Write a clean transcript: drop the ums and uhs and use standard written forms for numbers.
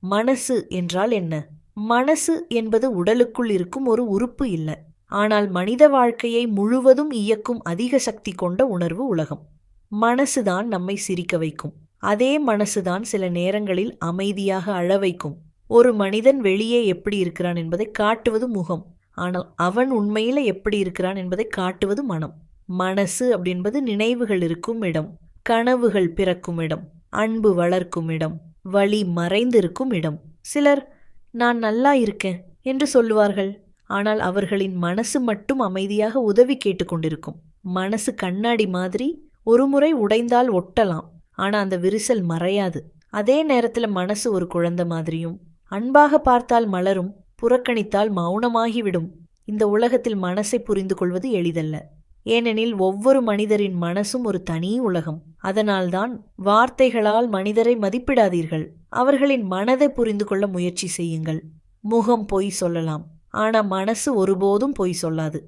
மனசு என்றால் என்ன? மனசு என்பது உடலுக்குள் இருக்கும் ஒரு உறுப்பு இல்ல. ஆனால் மனித வாழ்க்கையை முழுவதும் இயக்கும் அதிக சக்தி கொண்ட உணர்வு உலகம். மனசுதான் நம்மை சிரிக்க வைக்கும். அதே மனசுதான் சில நேரங்களில் அமைதியாக அழ வைக்கும். ஒரு மனிதன் வெளியே எப்படி இருக்கிறான் என்பதை காட்டுவது முகம். ஆனால் அவன் உண்மையில எப்படி இருக்கிறான் என்பதை காட்டுவது மனம். மனசு அப்படின்பது நினைவுகள் இருக்கும் இடம், கனவுகள் பிறக்கும் இடம், அன்பு வளர்க்கும் இடம், வலி மறைந்திருக்கும் இடம். சிலர் நான் நல்லா இருக்கேன் என்று சொல்லுவார்கள். ஆனால் அவர்களின் மனசு மட்டும் அமைதியாக உதவி கேட்டுக்கொண்டிருக்கும். மனசு கண்ணாடி மாதிரி, ஒரு முறை உடைந்தால் ஒட்டலாம், ஆனா அந்த விரிசல் மறையாது. அதே நேரத்துல மனசு ஒரு குழந்தை மாதிரியும், அன்பாக பார்த்தால் மலரும், புறக்கணித்தால் மௌனமாகிவிடும். இந்த உலகத்தில் மனசை புரிந்து கொள்வது எளிதல்ல. ஏனெனில் ஒவ்வொரு மனிதரின் மனசும் ஒரு தனி உலகம். அதனால்தான் வார்த்தைகளால் மனிதரை மதிப்பிடாதீர்கள். அவர்களின் மனதை புரிந்து கொள்ள முயற்சி செய்யுங்கள். முகம் பொய் சொல்லலாம், ஆனா மனசு ஒருபோதும் பொய் சொல்லாது.